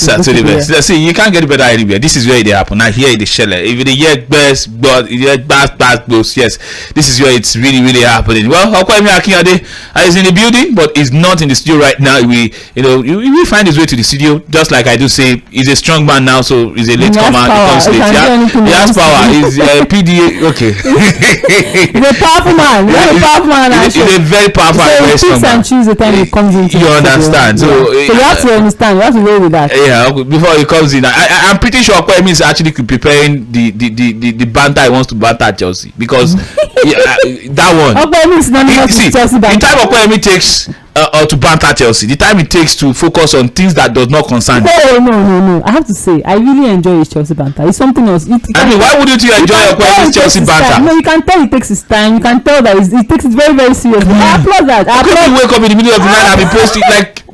to the best. See, you can't get it better anywhere. This is where it happen. Now here it is shell. If the year best, but yes, this is where it's really, really happening. Well, Okwemi Akinade is in the building, but is not in the studio right now. We will find his way to the studio, just like I do say. He's a strong man now, so he's a late comer. He has power. He's PDA. Okay. He's a powerful man. He's a very powerful and very strong man. Choose the time he comes in. You understand? So you have to understand. You have to go with that. Yeah. Before he comes in, I'm pretty sure Okwemi is actually preparing the banter he wants to banter Chelsea, because that one. Okwemi is not Chelsea banter. The time Okwemi takes to banter Chelsea, the time it takes to focus on things that does not concern you. No. I have to say, I really enjoy his Chelsea banter. It's something else. Why wouldn't you enjoy Okwemi's Chelsea banter? No, you can tell it takes his time. You can tell that he takes it very, very seriously. I applaud that. You wake up in the middle of the night and be posting like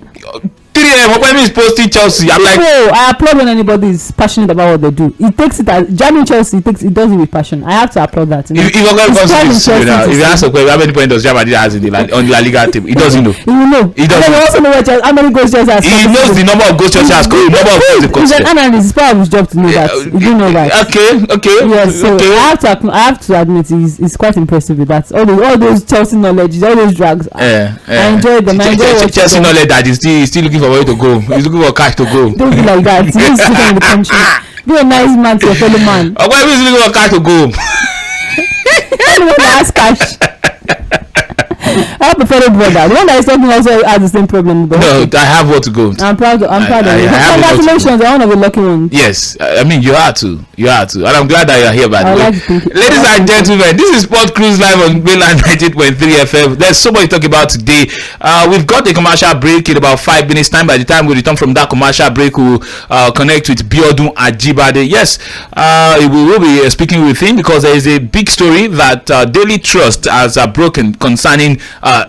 3 a.m. Okwemi is posting Chelsea. I'm like, I applaud when anybody is passionate about what they do. He takes it as jamming Chelsea. He does it with passion. I have to applaud that. If Okwemi comes to this now, if you ask Okwemi how many points does Real Madrid has on the La Liga team, he doesn't know. He will know. He doesn't. He also know how many goals Chelsea has. He knows the number of goals Chelsea has scored, the number of goals they conceded. He's an analyst. It's part of his job to know that. You do know that. Okay. Yes. So I have to admit he's quite impressive with that. All those Chelsea knowledge, all those drags. I enjoy them. Chelsea knowledge that he's still looking for where to go. He's looking for cash to go. Don't be like that. You need to stay in the country. Be a nice man to your fellow man. Why is he looking for cash to go? Anyone that has cash. I have a fellow brother. The one that is talking also has the same problem. No, I have what to go. I'm proud of you. Congratulations, you're one of the lucky ones. Yes, I mean you are too. And I'm glad that you're here, by the way. Ladies and gentlemen, this is Sport Cruise live on Mainland 98.3 FM. There's so much to talk about today. We've got a commercial break in about 5 minutes time. By the time we return from that commercial break, we'll connect with Biodun Ajibade. Yes, we will be speaking with him because there is a big story that Daily Trust has broken concerning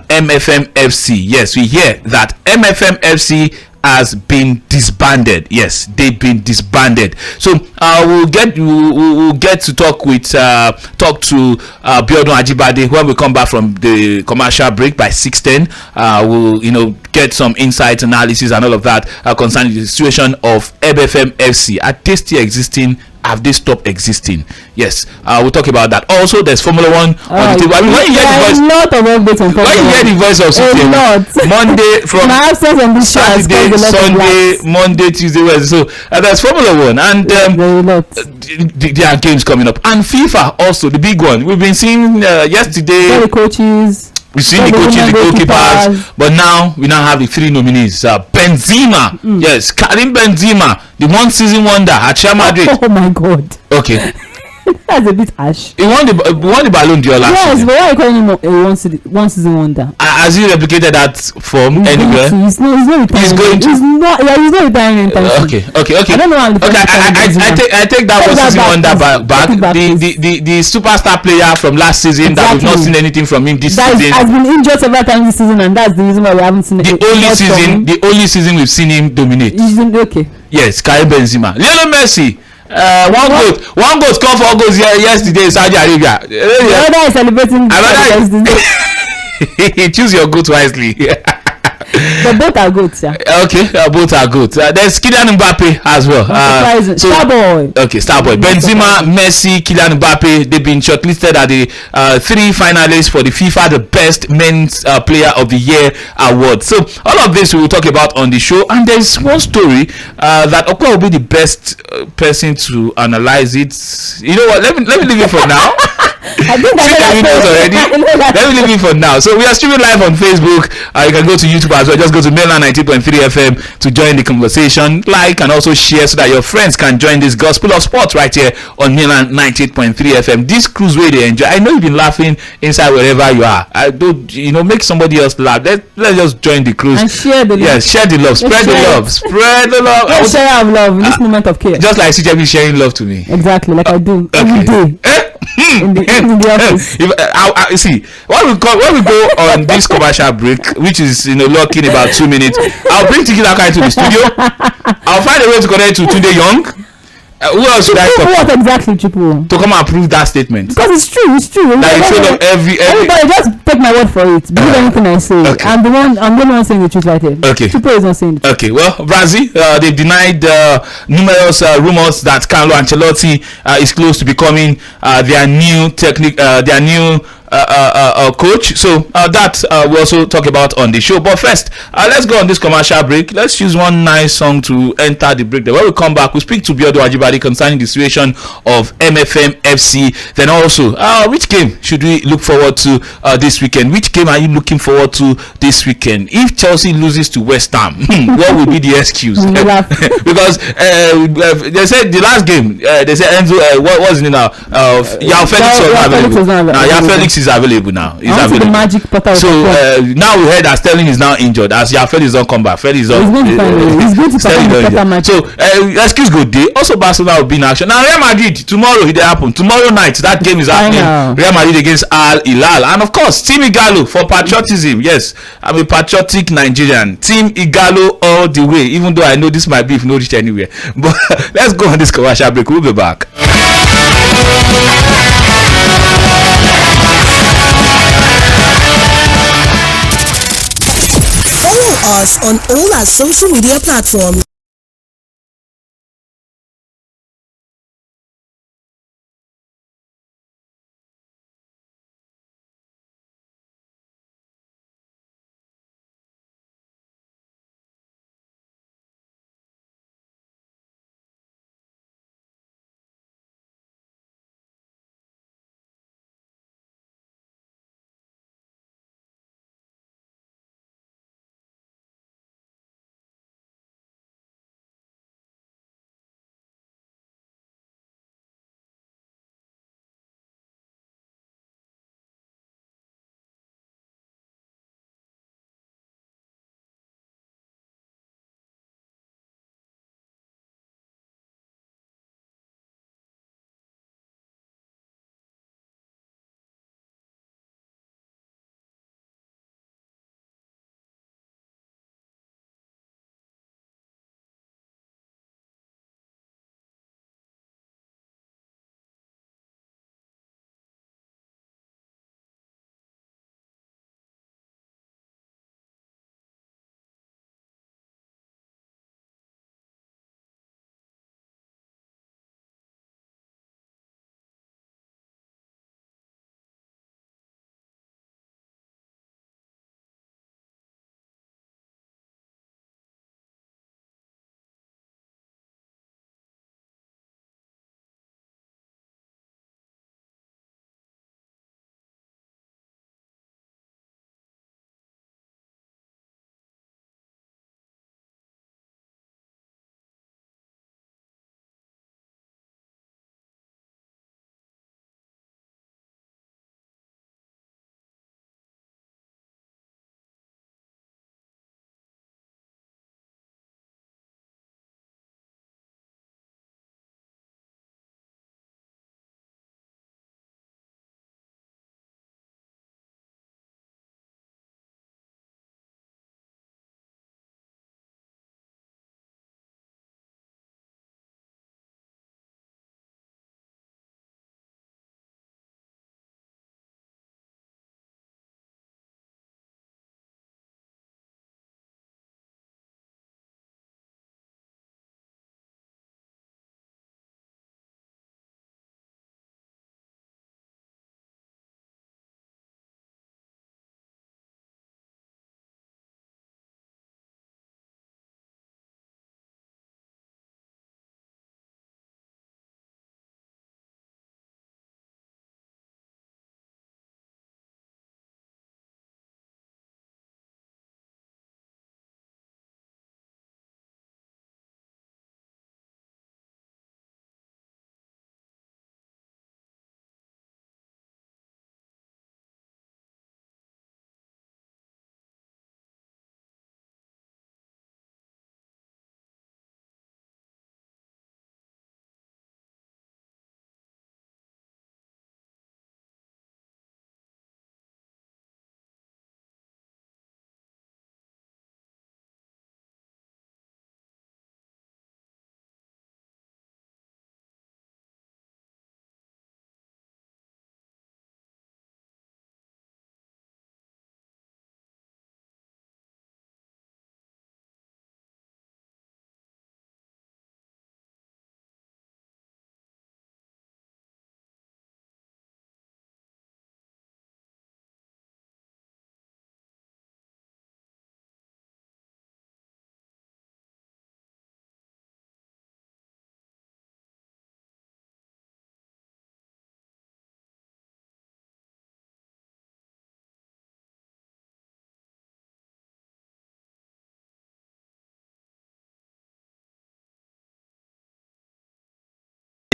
MFM FC. Yes, we hear that MFM FC has been disbanded. Yes, they've been disbanded. So we'll get to talk to Biodun Ajibade when we come back from the commercial break by 6:10. We'll get some insight analysis and all of that concerning the situation of MFM FC. Are they still existing? Have they stopped existing? Yes, we'll talk about that. Also, there's Formula 1 on the table. I mean, when you hear the voice of Susie, Monday from Saturday, Sunday, Monday, Tuesday, Wednesday. So there's Formula 1, and there are games coming up. And FIFA also, the big one. We've been seeing yesterday. The coaches. We've seen the coaches, the goalkeepers, but now we have the 3 nominees. Benzema, yes, Karim Benzema, the one season wonder at Real Madrid. Oh my God. Okay. That's a bit harsh. He won the Ballon d'Or last season. Yes, but why are you calling him a one season wonder? Has he replicated that form anywhere? He's not retiring. He's not retiring anytime soon. Okay. I don't know how I take that one season wonder back. The superstar player from last season that we've not seen anything from him this season. Has been injured several times this season, and that's the reason why we haven't seen it. The only season we've seen him dominate. Okay. Yes, Karim Benzema, Lionel Messi. One goal scored 4 goals yesterday in Saudi Arabia. The other is celebrating. Choose your goat wisely. But both are good, sir. Okay, both are good. There's Kylian Mbappe as well. Starboy. Okay, Starboy. Benzema, Messi, Kylian Mbappe. They've been shortlisted at the 3 finalists for the FIFA the Best Men's Player of the Year award. So all of this we will talk about on the show. And there's one story that Okwa will be the best person to analyze it. You know what? Let me leave it for now. I think already. Let me leave it for now. So we are streaming live on Facebook. You can go to YouTube as well. Just go to Mainland 90.3 FM to join the conversation. Like and also share so that your friends can join this gospel of sports right here on Mainland 90.3 FM. This cruise way they enjoy. I know you've been laughing inside wherever you are. I don't, make somebody else laugh. Let's just join the cruise and share the love. Yes, share the love. Spread the love. Spread the love. Let's share our love in this moment of care. Just like CJB sharing love to me. Exactly, like I do every day. In the office. I see when we go on this commercial break, which is lock in about 2 minutes, I'll bring Tiki Laka into the studio. I'll find a way to connect to Tunde Young. Who else should I talk what exactly, Chipu? to come and prove that statement? Because it's true, it's true. Like in front of everybody, just take my word for it. Believe anything I say. Okay. I'm the one saying the truth right here. Okay. Chipu is not saying the truth. Okay, well, Brazil, they've denied numerous rumors that Carlo Ancelotti is close to becoming their new coach. So that we also talk about on the show. But first, let's go on this commercial break. Let's use one nice song to enter the break. Then when we come back, we'll speak to Biodo Ajibade concerning the situation of MFM FC. Then also, which game should we look forward to this weekend? Which game are you looking forward to this weekend? If Chelsea loses to West Ham, what will be the excuse? Because they said the last game, they said Enzo, what was it now? Yao Felix was not available. Now Yao Felix is available now. He's available. The magic So now we heard that Sterling is now injured. As Yao Felix don't come back, Felix is on. He's going to perform the better match. So excuse good day. Also Barcelona will be in action. Now Real Madrid tomorrow it happen. Tomorrow night that game is happening. Real Madrid against Al Hilal, and of course Team Igalo for patriotism. Yes, I'm a patriotic Nigerian. Team Igalo all the way. Even though I know this might be if no reach anywhere. But let's go on this commercial break. We'll be back. Follow us on all our social media platforms.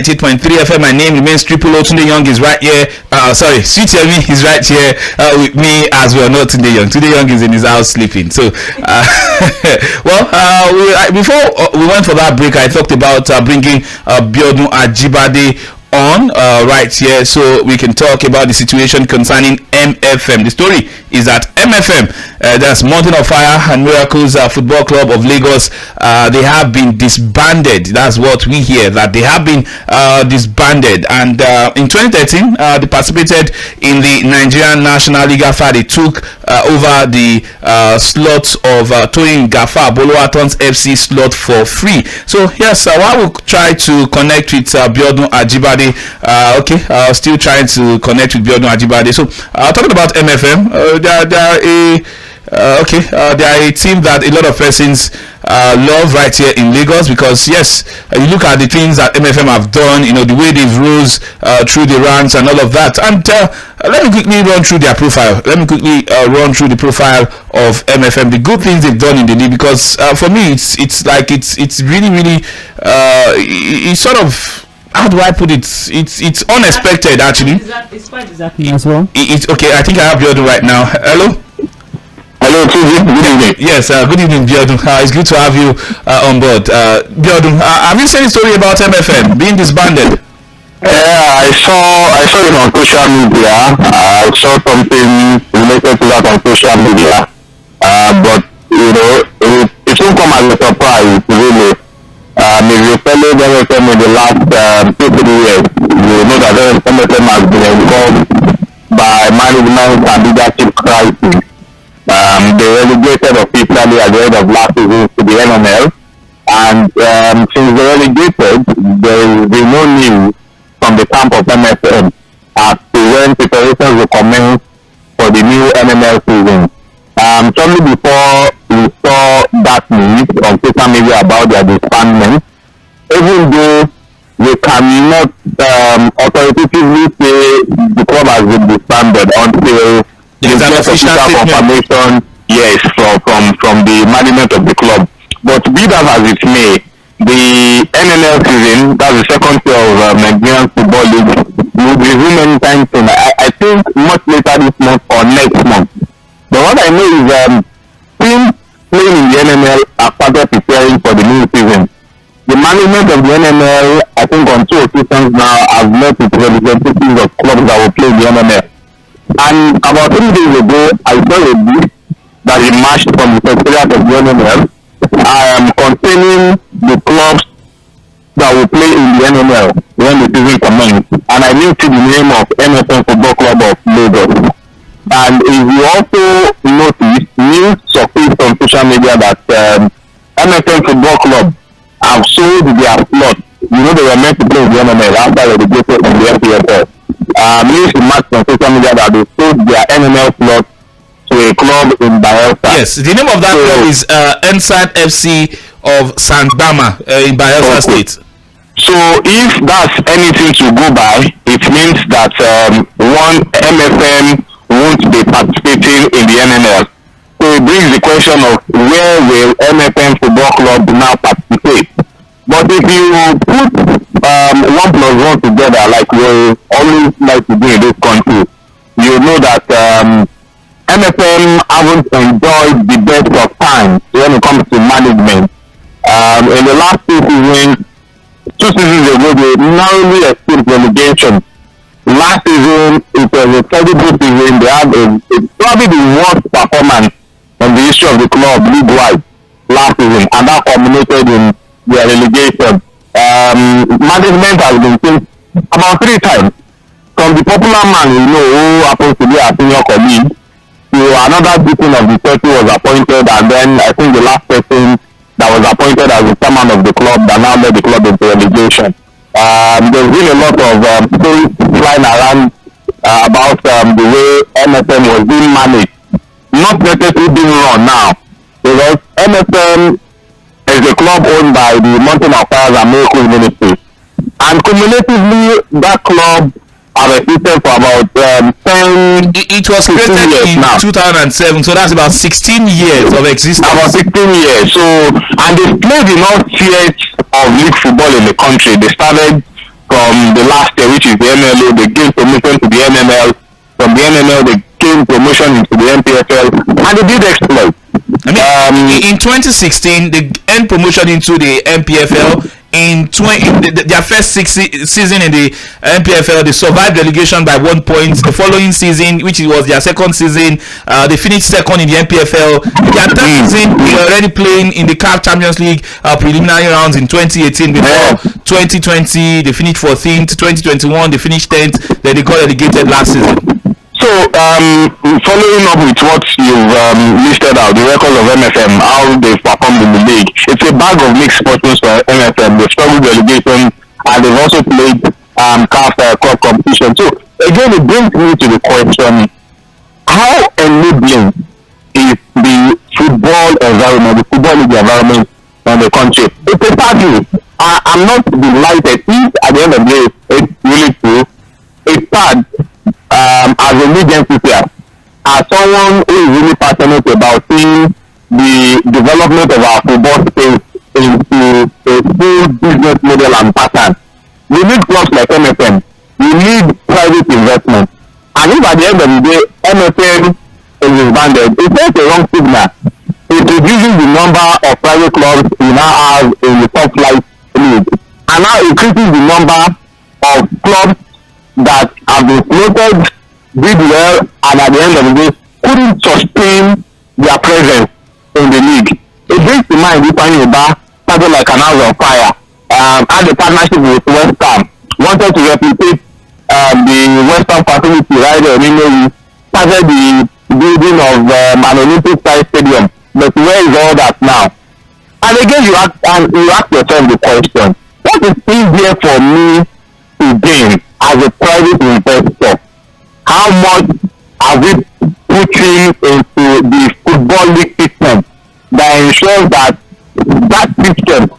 98.3 FM. My name remains Triple O. Tunde Young is right here. Sweet Yemi is right here with me as well. Not Tunde Young. Tunde Young is in his house sleeping. So, before we went for that break, I talked about bringing Biodun Ajibade on right here so we can talk about the situation concerning MFM. The story is that MFM, that's Mountain of Fire and Miracles Football Club of Lagos, they have been disbanded. That's what we hear, that they have been disbanded. And in 2013, they participated in the Nigerian National League after they took over the slots of Toyin Gafa Boluwaton's FC slot for free. So yes, while we try to connect with Biodun Ajibade, still trying to connect with Biodun Ajibade. So talking about MFM, they are a team that a lot of persons love right here in Lagos, because yes, you look at the things that MFM have done, the way they've rose through the ranks and all of that. And let me quickly run through their profile. Let me quickly run through the profile of MFM, the good things they've done in the league, because for me it's really it's sort of, how do I put it? It's unexpected actually. It's quite disappointing as well. It's okay. I think I have Biodun right now. Hello. Hello, Tuzi. Good evening. Yes, good evening, Biodun. It's good to have you on board. Biodun, have you seen a story about MFM being disbanded? Yeah, I saw it on social media. I saw something related to that on social media. But it won't come as a surprise, really. If you follow MFM in the last 2-3 years, you know that MFM has been involved by management and leadership crisis. They relegated officially at the end of last season to the NNL, and since they relegated, there has been no news from the camp of MFM as to when preparations will commence for the new NNL season. Shortly before we saw that news on social media about their disbandment, even though we cannot authoritatively say the club has been disbanded until there is an official confirmation, yes, from the management of the club. But be that as it may, the NNL season, that's the second tier of Nigerian Football League, will resume anytime soon. I think much later this month or next month. But what I know is teams playing in the NNL are started preparing for the new season. The management of the NNL, I think on 2 occasions now, have met with representatives of clubs that will play in the NNL. And about 3 days ago, I saw a list that emerged from the secretariat of the NNL containing the clubs that will play in the NNL when the season commences. And I linked to the name of MFM Football Club of Lagos. And if you also notice, news surfaced on social media that MFM Football Club have sold their slot. They were meant to play in the NNL after they relegated in the FPFL. News emerged on social media that they sold their NNL slot to a club in Bayelsa. Yes, the name of that club is Ensign FC of Sandama in Bayelsa State. So if that's anything to go by, it means that MFM won't be participating in the NNL. So it brings the question of where will MFM Football Club now participate? But if you put 1 plus 1 together, like we always like to do in this country, you know that MFM haven't enjoyed the best of times when it comes to management. In the last 2 seasons, 2 seasons ago, they narrowly escaped relegation. Last season, it was a terrible season. They had probably the worst performance in the history of the club league-wide last season, and that culminated in their relegation. Management has been changed about 3 times. From the popular man who happens to be a senior colleague, to another deacon of the church was appointed, and then I think the last person that was appointed as the chairman of the club that now led the club into relegation. There's been a lot of stories flying around about the way MFM was being managed, not necessarily being run now, because MFM is a club owned by the Mountain of Fire and Miracles Ministry, and cumulatively that club have existed for about 10. It was created in 2007, so that's about 16 years of existence. About 16 years. So, and they played in all tiers of league football in the country. They started from the last year, which is the MLO. They gained promotion to the NML. From the NML, they gained promotion into the MPFL, and they did exploit. I mean, in 2016, they earned promotion into the MPFL. In their first season in the MPFL, they survived relegation by 1 point. The following season, which was their second season, they finished second in the MPFL. Their third season, they were already playing in the CAF Champions League preliminary rounds in 2018. Before 2020, they finished 14th. 2021, they finished 10th. Then they got relegated last season. So, following up with what you've listed out, the records of MFM, how they've performed in the league, it's a bag of mixed fortunes for MFM. They've struggled relegation, and they've also played CAF Cup competition. So, again, it brings me to the question, how enabling is the football environment, the football league environment in the country? It's a party. I'm not delighted if, at the end of the day, it's really true. It's sad. As a league entity, as someone who is really passionate about seeing the development of our football space into a full business model and pattern, we need clubs like MFM. We need private investment. And if at the end of the day, MFM is disbanded, it sends a wrong signal. It reduces the number of private clubs we now have in the top flight league, and now increases the number of clubs that have been promoted, did well, and at the end of the day couldn't sustain their presence in the league. It brings to mind Ifeanyi Ubah started like an house on fire, had a partnership with West Ham, wanted to replicate the West Ham facility right there, started the building of an Olympic-sized stadium, but where is all that now? And again, you ask yourself the question, what is still there for me to gain as a private investor? How much are we putting into the football league system that ensures that system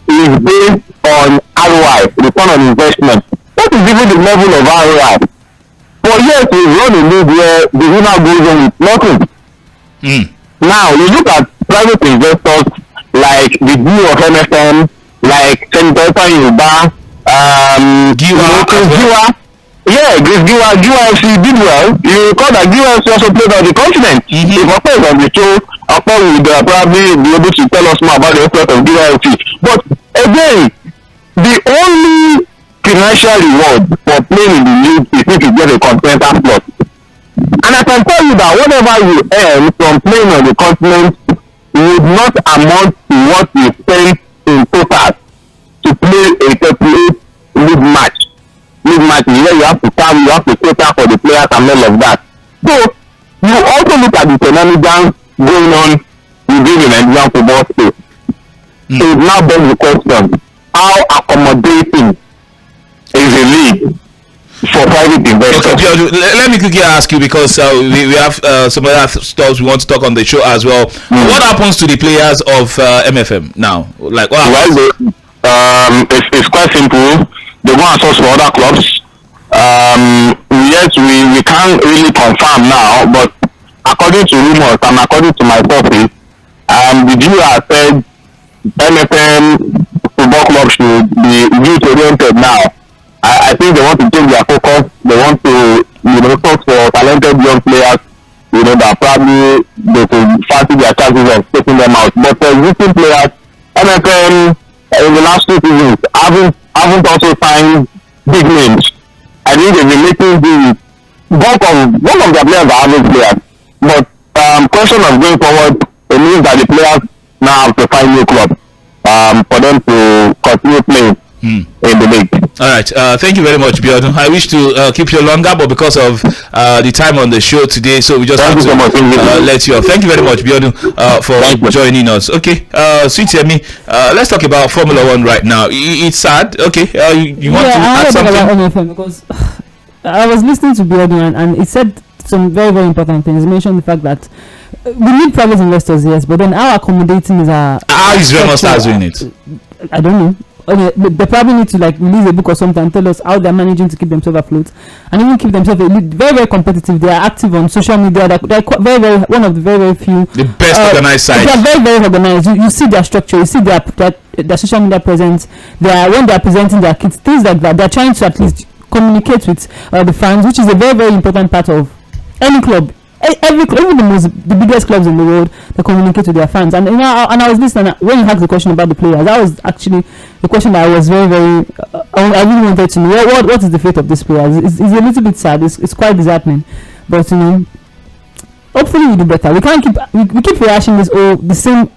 is based on ROI, return on investment? What is even the level of ROI? For years, we run a league where the winner goes on with nothing. Now, you look at private investors like the G of MFM, like Senator Ifeanyi Ubah, Giwa. Yeah, Giwa FC did well. You recall that Giwa FC also played on the continent. If Okpa is on the show, Okpa would probably be able to tell us more about the effort of Giwa FC. But again, the only financial reward for playing in the league is if you get a continental slot. And I can tell you that whatever you earn from playing on the continent would not amount to what you spend in total to play a 38 league match. League match is where you have to come, you have to cater for the players and all of that. So you also look at the shenanigans going on within the Nigerian football space. So it now begs the question, how accommodating is a league for private investors? Okay, let me quickly ask you, because we have some other stuff we want to talk on the show as well. What happens to the players of MFM now? Like, what happens? It's quite simple. They go and source for other clubs. Yes, we can't really confirm now, but according to rumors and according to my sources, the GUA said MFM football club should be youth oriented now. I think they want to change their focus. They want to, source for talented young players, that probably they could fancy their chances of taking them out. But for existing players, MFM in the last 2 seasons haven't also signed big names. I think they've been making the bulk of their players are average players. But question of going forward, it means that the players now have to find new clubs for them to continue playing in the league. All right. Thank you very much, Biodun. I wish to keep you longer, but because of the time on the show today, so we just have to let you off. Thank you very much, Biodun, for joining us. Okay. Sweet Yemi, let's talk about Formula One right now. It's sad. Okay. You want to add something? I want to talk about MFM because I was listening to Biodun and it said some very, very important things. He mentioned the fact that we need private investors, yes, but then how accommodating is our... How is Remo Stars doing it? I don't know. Okay, they probably need to release a book or something and tell us how they're managing to keep themselves afloat and even keep themselves very, very competitive. They are active on social media. They're very, very, one of the very, very few. The best organized sites. They are very, very organized. You see their structure. You see their their social media presence, when they are presenting their kits, things like that. They're trying to at least communicate with the fans, which is a very, very important part of any club. Every club, even the biggest clubs in the world, they communicate with their fans. And I was listening when you asked the question about the players. That was actually the question that I was very, very. I really wanted to know what is the fate of these players. It's a little bit sad. It's quite disheartening, but hopefully we do better. We can't we keep rehashing the same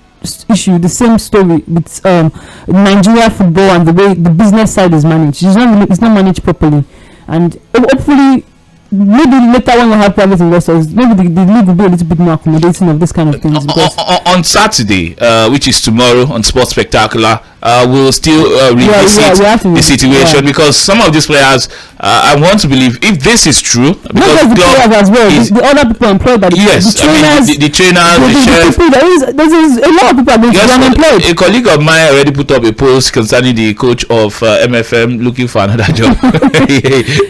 issue, the same story with Nigeria football and the way the business side is managed. It's not managed properly, and hopefully. Maybe later when we have private investors, maybe the league will be a little bit more accommodating of this kind of things. On Saturday, which is tomorrow on Sports Spectacular, we'll still revisit the situation because some of these players, I want to believe if this is true, because not just the players as well, the other people employed, but yes, the trainers, the trainers, the chefs. There's a lot of people are going to be unemployed. A colleague of mine already put up a post concerning the coach of MFM looking for another job.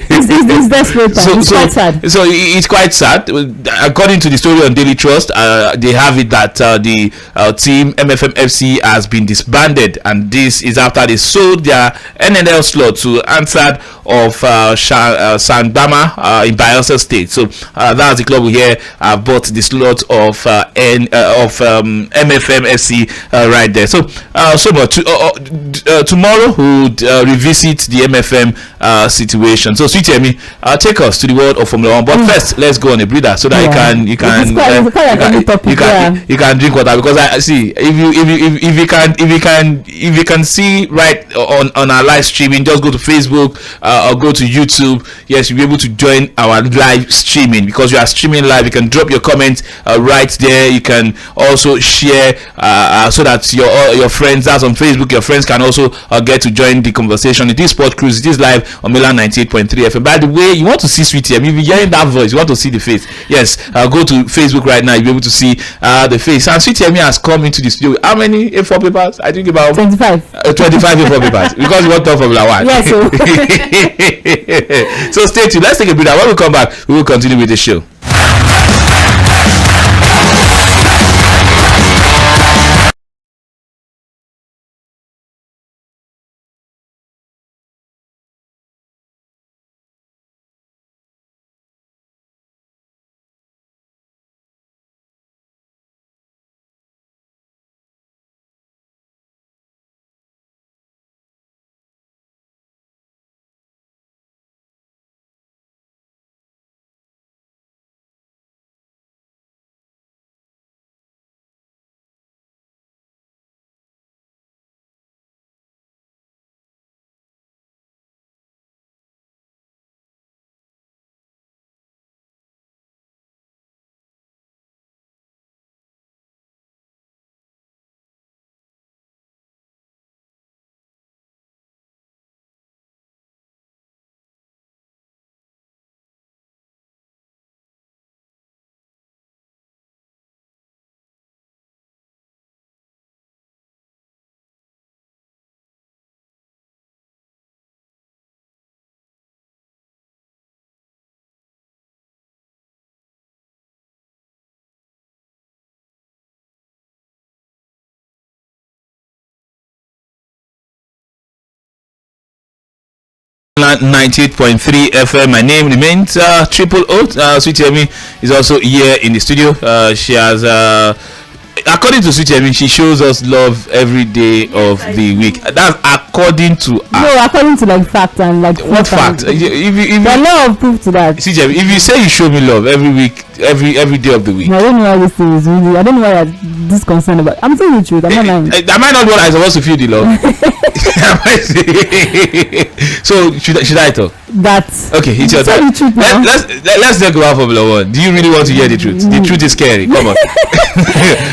It's desperate. Quite sad. So it's quite sad. According to the story on Daily Trust, they have it that the team MFM FC has been disbanded, and this is after they sold their NNL slot to Ansad of Sandama in Bayelsa State. So that's the club here bought the slot of MFM FC right there. So tomorrow we'll revisit the MFM situation. So Sweet Yemi, take us to the world of Formula 1. But first, let's go on a breather so that you can drink water, because I see if you can see right on our live streaming, just go to Facebook or go to YouTube. Yes, you'll be able to join our live streaming because you are streaming live. You can drop your comments right there. You can also share so that your friends that's on Facebook, your friends can also get to join the conversation. It is Sport Cruise. It is live on Milan 98.3 FM. By the way, you want to see Sweet Yemi, if you're hearing that voice, you want to see the face. Yes, go to Facebook right now. You'll be able to see the face. And Sweet Yemi has come into the studio. How many A4 papers? I think about 25. 25 A4 papers because you want to talk Formula 1. Yeah, So stay tuned. Let's take a breather. When we come back, we will continue with the show. Milan 98.3 FM. My name remains Triple O. Sweet Yemi is also here in the studio. She has according to Sweet Yemi, she shows us love every day of the week. That's according to her. No, according to like fact and like what fact? There are a lot of proof to that. Sweet Yemi, if you say you show me love every week, every day of the week, I don't know why this thing is really. I don't know why you're this concerned about. I'm telling the truth. I'm not lying. Am I not what I'm supposed to feel the love? So should I talk? That's okay. It's your time. Let's talk about Formula 1. Do you really want to hear the truth? The truth is scary. Come on.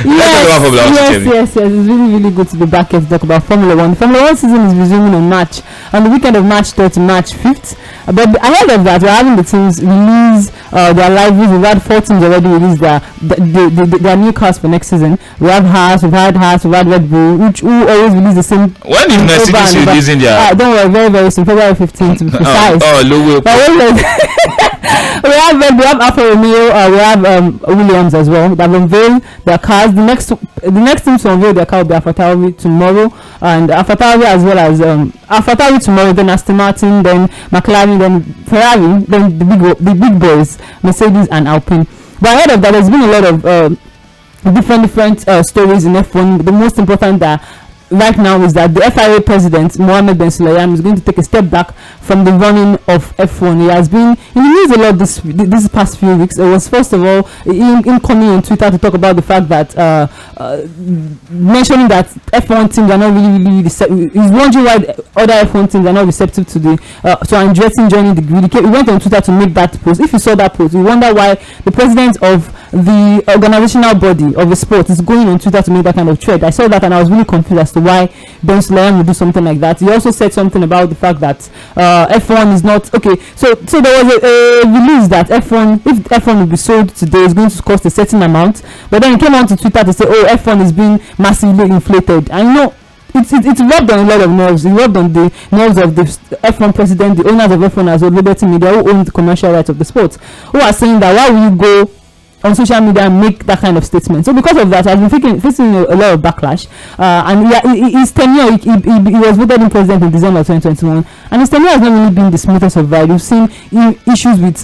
Yes. It's really good to be back here to talk about Formula 1. The Formula 1 season is resuming on the weekend of March 3rd to March 5th. But ahead of that, we're having the teams release their liveries. We've had 4 teams already release their new cars for next season. We have Haas, we've had Red Bull, who always release the same. When is Mercedes releasing their? Don't worry, very very soon, February 15th to be precise. Logo. we have Alfa Romeo, we have Williams as well. They've unveiled their cars. The next team to unveil their car will be AlphaTauri tomorrow, and AlphaTauri as well as AlphaTauri tomorrow, then Aston Martin, then McLaren, then Ferrari, then the big boys, Mercedes and Alpine. But ahead of that, there's been a lot of different stories in F1. The most important that right now is that the FIA president Mohammed Ben Sulayem is going to take a step back from the running of F1. He has been in the news a lot this past few weeks. It was first of all in coming on Twitter to talk about the fact that mentioning that F1 teams are not really receptive. He's wondering why other F1 teams are not receptive to the to Andretti joining the grid. He went on Twitter to make that post. If you saw that post, you wonder why the president of the organizational body of the sport is going on Twitter to make that kind of thread. I saw that and I was really confused as to why Ben Sulayem would do something like that. He also said something about the fact that F1 is not okay. So there was a release that F1, if F1 will be sold today, is going to cost a certain amount. But then he came on to Twitter to say, "Oh, F1 is being massively inflated." And you know, it's rubbed on a lot of nerves. It rubbed on the nerves of the F1 president, the owners of F1 as well, Liberty Media, who own the commercial rights of the sport, who are saying that why will you go on social media and make that kind of statement. So because of that, I've been facing a lot of backlash, and his tenure, he was voted in president in December 2021, and his tenure has not really been the smoothest of ride. We've seen issues with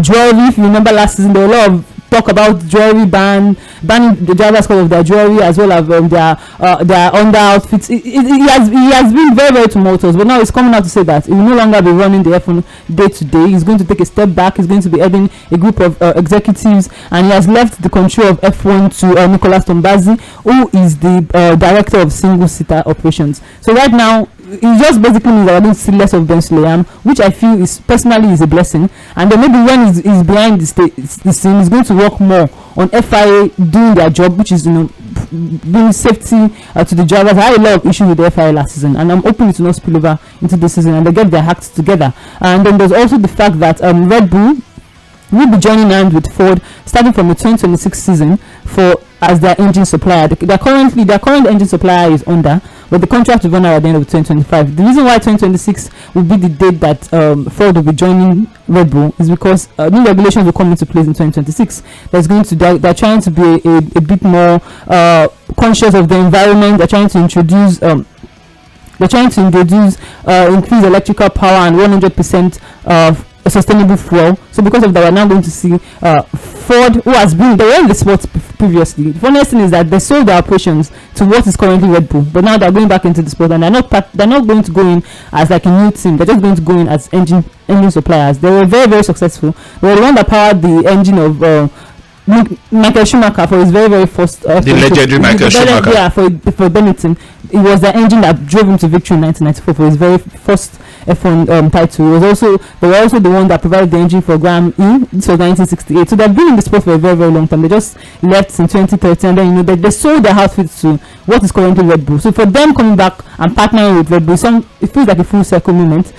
jewelry. If you remember last season, there were a lot of talk about jewelry banning the drivers because of their jewelry as well as their under outfits. He has been very, very tumultuous, but now he's coming out to say that he will no longer be running the F1 day to day. He's going to take a step back. He's going to be heading a group of executives, and he has left the control of F1 to Nicolas Tombazi, who is the director of single-seater operations. So right now, it just basically means that I don't see less of Ben Sulayem, which I feel is personally is a blessing. And then maybe when he's behind the scene, he's going to work more on FIA doing their job, which is bring safety to the drivers. I had a lot of issues with the FIA last season, and I'm hoping it will not spill over into this season and they get their acts together. And then there's also the fact that Red Bull will be joining hands with Ford starting from the 2026 season as their engine supplier. Their current engine supplier is Honda, but the contract will run out at the end of 2025. The reason why 2026 will be the date that Ford will be joining Red Bull is because new regulations will come into place in 2026. They're trying to be a bit more conscious of the environment. They're trying to introduce increase electrical power and 100% of a sustainable fuel. So because of that, we're now going to see Ford, who has been they were in the sport previously. The funniest thing is that they sold their operations to what is currently Red Bull, but now they're going back into the sport, and they're not going to go in as like a new team. They're just going to go in as engine suppliers. They were very, very successful. They were the one that powered the engine of Michael Schumacher for his very, very first the legendary Michael Schumacher. Yeah, for Benetton. It was the engine that drove him to victory in 1994 for his very first F1 title. They were also the one that provided the engine for Graham E. This was 1968. So they've been in the sport for a very, very long time. They just left in 2013, and then they sold their outfits to what is currently Red Bull. So for them coming back and partnering with Red Bull, it feels like a full circle moment.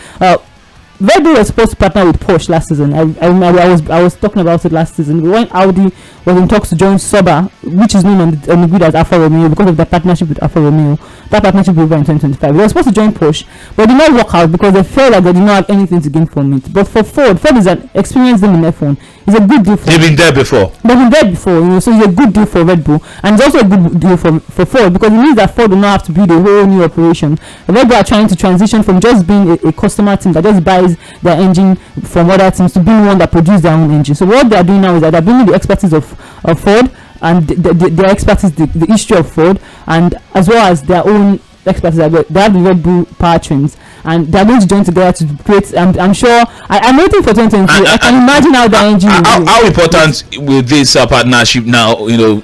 Red Bull was supposed to partner with Porsche last season. I was talking about it last season. When Audi was in talks to join Sauber, which is known on the grid as Alfa Romeo, because of their partnership with Alfa Romeo, that partnership will be in 2025. They were supposed to join Porsche, but it did not work out because they felt like they did not have anything to gain from it. But for Ford is an experienced in F1. It's a good deal for They've been there before. So it's a good deal for Red Bull, and it's also a good deal for Ford, because it means that Ford will not have to build a whole new operation. Red Bull are trying to transition from just being a customer team that just buys their engine from other teams to being one that produces their own engine. So what they are doing now is that they're bringing the expertise of Ford and their expertise, the history of Ford, and as well as their own expertise. They have the Red Bull powertrains, and they're going to join together to create. I'm sure. I'm waiting for 2023. I can imagine how the engine. How important will this partnership now?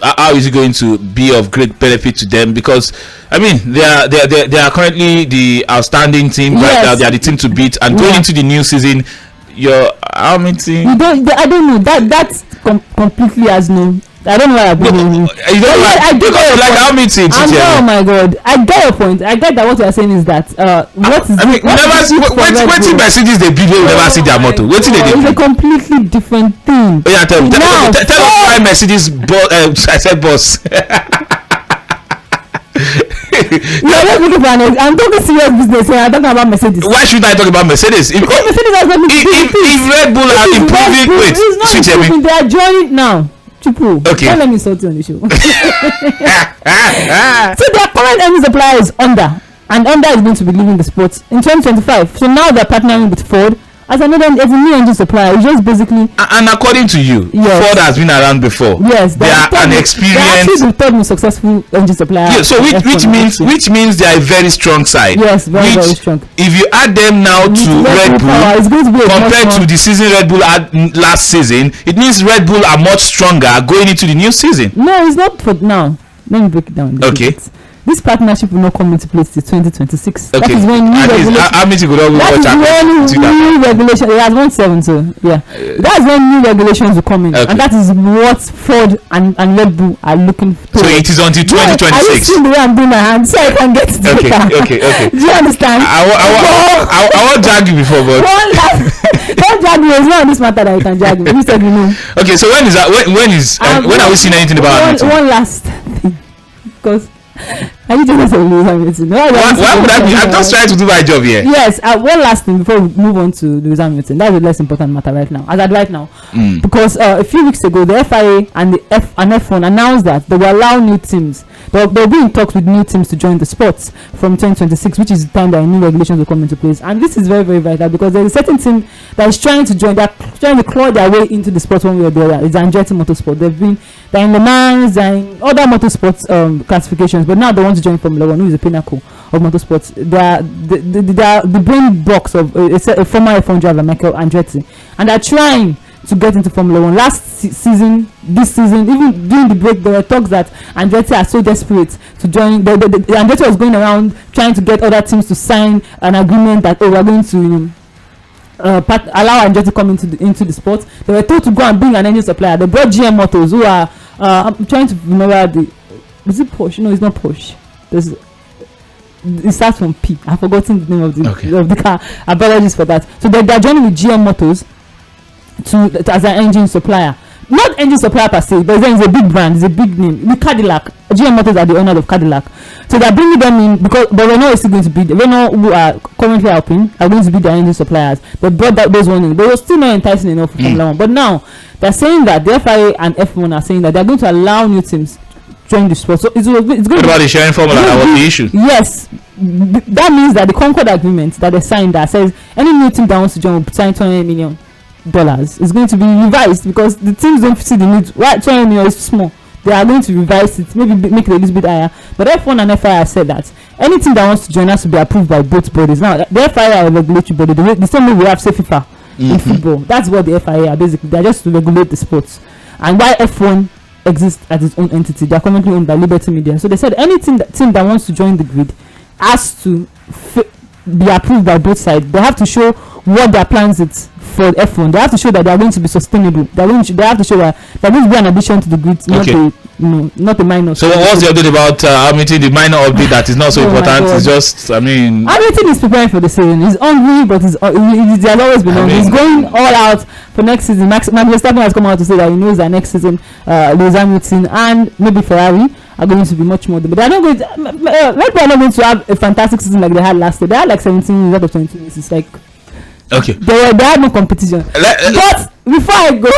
How is it going to be of great benefit to them? Because I mean, they are currently the outstanding team. Yes. Right now, they are the team to beat, and going into the new season, how many teams? I don't know. That's completely as no. I don't know why I believe in you. I do like how many teams? Oh my god, I get your point. I get that what you are saying is that what is waiting Mercedes they build, you never see their motto. Waiting it's a completely different thing. Oh, yeah, tell us why Mercedes I said boss. You're not looking for I'm talking serious business here. I'm talking about Mercedes. Why should I talk about Mercedes? If Red Bull are improving, wait, it's not improving. They are joining now. Okay. Don't let me insult you on the show. So their current engine supplier is Honda, and Honda is going to be leaving the sport in 2025. So now they're partnering with Ford as a new engine supplier. It's just basically. And according to you, yes, Ford has been around before. Yes, they are an experienced. They're actually the third most successful engine supplier. Yeah, so which means they are a very strong side. Yes, very strong. If you add them now to Red Bull, it's going to be compared to the season Red Bull had last season, it means Red Bull are much stronger going into the new season. No, it's not for now. Let me break it down. Okay. This partnership will not come into place till 2026. Okay. That is when new regulation. How many go down? That is when new regulation. It has 1.7, so yeah. That's when new regulations will come in, and that is what Ford and Red Bull are looking for. So it is until 2026. I just see the way I'm doing my hand, so I can get to Okay. Do you understand? I won't drag you before, but don't drag me. It's not on this matter that you can drag me. You said you know. Okay, so when is that? When are we seeing anything about it? One last thing, because. Are you jealous of Lewis Hamilton? Why would I be? I'm just trying to do my job here. Yes. One last thing before we move on to Lewis Hamilton. That's the less important matter right now. Because a few weeks ago, the FIA and the F1 announced that they will allow new teams. They'll be in talks with new teams to join the sports from 2026, which is the time that new regulations will come into place. And this is very, very vital because there's a certain team that is trying to join. They're trying to claw their way into the sport one way or the other. It's Andretti Motorsport. They're in Le Mans, they're in other motorsports classifications, but now they want to join Formula One, who is the pinnacle of motorsports. They are the brain box of a former F1 driver, Michael Andretti, and they're trying to get into Formula One. Last season, this season, even during the break, there were talks that Andretti are so desperate to join. Andretti was going around trying to get other teams to sign an agreement that we're going to allow Andretti to come into the sport. They were told to go and bring an engine supplier. They brought GM Motors, who are I'm trying to remember is it Porsche? No, it's not Porsche. It starts from P. I've forgotten the name of the car. Apologies for that. So they're joining with GM Motors to as an engine supplier. Not engine supplier per se, but then it's a big brand, it's a big name. The Cadillac, GM Motors are the owners of Cadillac. So they're bringing them in because Renault is still going to be, Renault who are currently helping are going to be their engine suppliers. They brought those ones in. They were still not enticing enough for Formula 1. But now they're saying that the FIA and F1 are saying that they're going to allow new teams join the sport. So it's going what about the sharing formula? That was the issue. Yes. That means that the Concord agreement that they signed that says any new team that wants to join will sign $200 million. Is going to be revised because the teams don't see the need. Why 200 million is too small? They are going to revise it, maybe make it a little bit higher. But F1 and FIA have said that any team that wants to join has to be approved by both bodies. Now, the FIA are a regulatory body, the same way we have say FIFA in football. That's what the FIA are basically. They are just to regulate the sports. And why F1 exists as its own entity, they are currently owned by Liberty Media. So they said any team that wants to join the grid has to be approved by both sides. They have to show what their plans is for F1. They have to show that they are going to be sustainable. They have to show that there will be an addition to the grid, not a minor. So what's the update about Hamilton? The minor update that is not so important. It's just, Hamilton is preparing for the season. He's hungry, but he has always been hungry. He's going all out for next season. Max Verstappen has come out to say that he knows that next season Lewis Hamilton and maybe Ferrari are going to be much more. But they are not going to. Red Bull are not going to have a fantastic season like they had last year. They had like 17 wins out of 22 wins. It's like they had no competition. But before I go,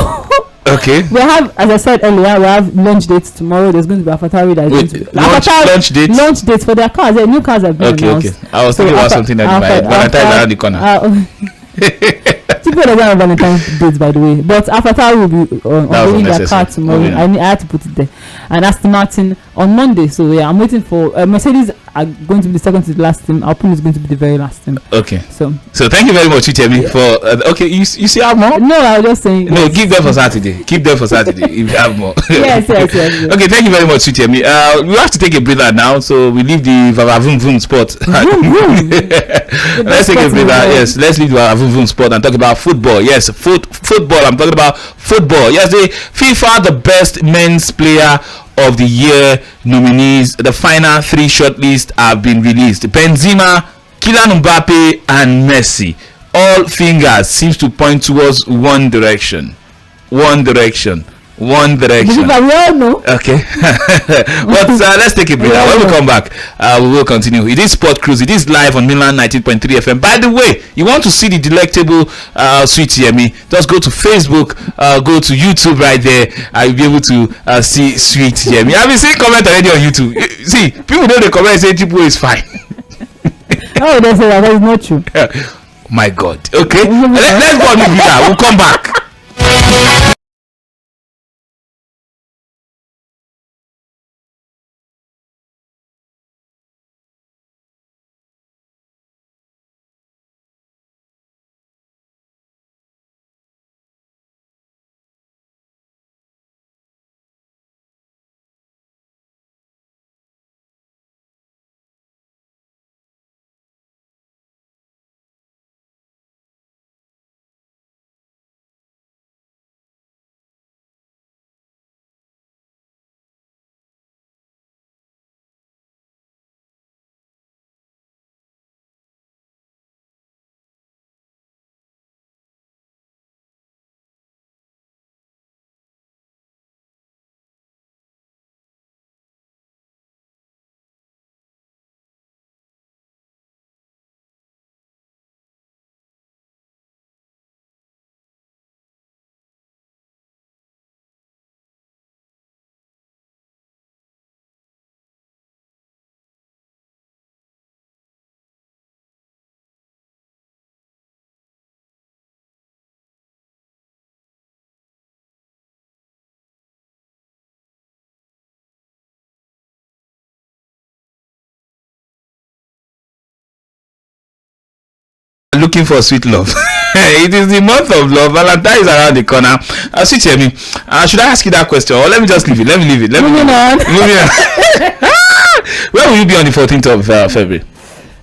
we have, as I said earlier, we have launch dates tomorrow. There's going to be AlphaTauri that is going to be launch dates for their cars. New cars have been announced. I was thinking about something that Valentine around the corner. People don't have Valentine's dates, by the way, but AlphaTauri will be unveiling their car tomorrow. I had to put it there. And Aston Martin on Monday. So yeah, I'm waiting for Mercedes are going to be the second to the last team. Alpine is going to be the very last team. Okay. So thank you very much, Uchemi, for you see have more? No, I was just saying. No, keep them for Saturday. Keep them for Saturday if you have more. yes. Okay, thank you very much, Uchemi. We have to take a breather now, so we leave the Vavavoom Voom sport. Let's take a breather. Yes, let's leave the Vavavoom Voom sport and talk about football. Yes, football. I'm talking about football. Yes, the FIFA the best men's player of the year nominees. The final 3 shortlists have been released. Benzema, Kylian Mbappe, and Messi. All fingers seems to point towards one direction. One Direction. We all know. Okay. But let's take a break. When we come back, we will continue. It is Sport Cruise. It is live on Mainland 19.3 FM. By the way, you want to see the delectable Sweet Yemi, just go to Facebook, go to YouTube right there. I'll be able to see Sweet Yemi. Have you seen comment already on YouTube? See, people know the comment and say Chipo is fine. Oh, they say that is not true. My God. Okay. Let's go on with that. We'll come back. Looking for sweet love. It is the month of love. Valentine is around the corner. Sweet Yemi, should I ask you that question, or let me just leave it? Moving on. Where will you be on the 14th of February?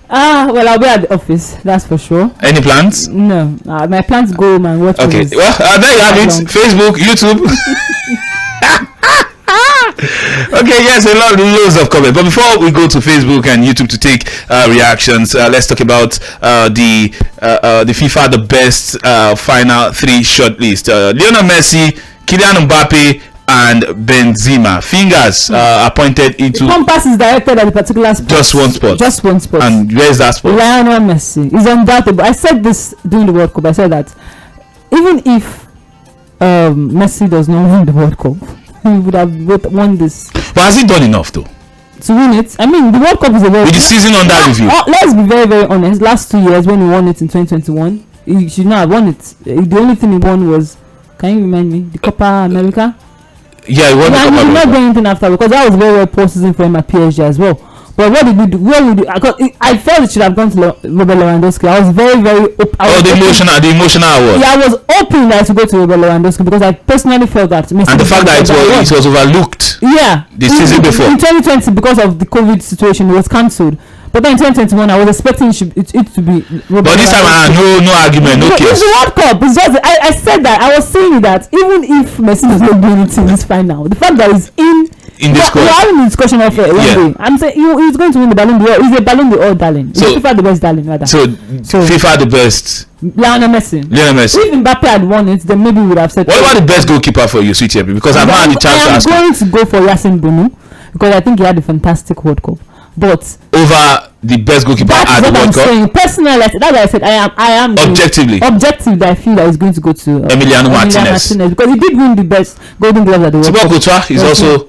Well, I'll be at the office, that's for sure. Any plans? No, my plans go home and watch. Okay, well, there you have it. Facebook, YouTube. Okay, yes, loads of comments. But before we go to Facebook and YouTube to take reactions, let's talk about the FIFA the best final three shortlist. Lionel Messi, Kylian Mbappe, and Benzema. Fingers appointed into. Compass is directed at a particular spot. Just one spot. And where is that spot? Lionel Messi is undoubtable. I said this during the World Cup. I said that even if Messi does not win the World Cup, he would have won this. But has he done enough though to win it? I mean, the World Cup is a very. With the season under review. Let's be very, very honest. Last 2 years when he won it in 2021, he should not have won it. The only thing he won was, can you remind me, the Copa America? Yeah, he won the Copa America. He did not do anything after, because that was very, very poor season for him at PSG as well. But what did we do? I felt it should have gone to Robert Lewandowski. I was very, very. The emotional award. Yeah, I was hoping that to go to Robert Lewandowski, because I personally felt that. And the fact that it was overlooked. Yeah. The season before. In 2020, because of the COVID situation, it was cancelled. But then in 2021, I was expecting it to be. But this time around, no argument, no case. It's the World Cup. It's just I said that. I was saying that even if Messi does not do anything this final, the fact that he's in this squad. We're having a discussion of it. I'm saying he's going to win the Ballon d'Or. He's a Ballon d'Or darling. So FIFA the best darling, rather. So FIFA the best. Lionel Messi. If Mbappe had won it, then maybe we would have said. What about the best goalkeeper for you, Sweet Yemi? Because I've had the chance to ask. I'm going to go for Yassine Bounou, because I think he had a fantastic World Cup. But over the best goalkeeper at the World Cup. Saying. Personally, that's what I said. I am objectively. I feel that he's going to go to Emiliano Martinez, because he did win the best Golden Glove at the World Cup. Thibaut Courtois is also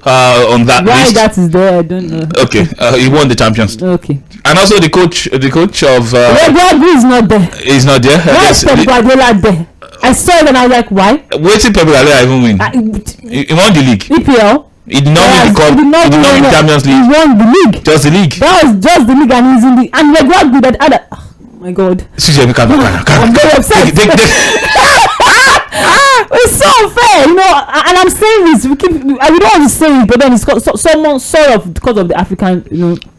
on that list. Why that is there, I don't know. Okay, he won the Champions. Okay. And also the coach of. Guardiola is not there. He's not there. Why is Pep Guardiola there? I saw it and I was like, why? Wait till Pep Guardiola even win. He won the league. EPL. He did not win the cup. He did not win the Champions League. He won the league. Just the league. That was just the league, and he's in the. And we're glad with that other. Oh my God. I'm very upset. It's so unfair, and I'm saying this. We don't want to say it, but then it's got someone sort of because of the African,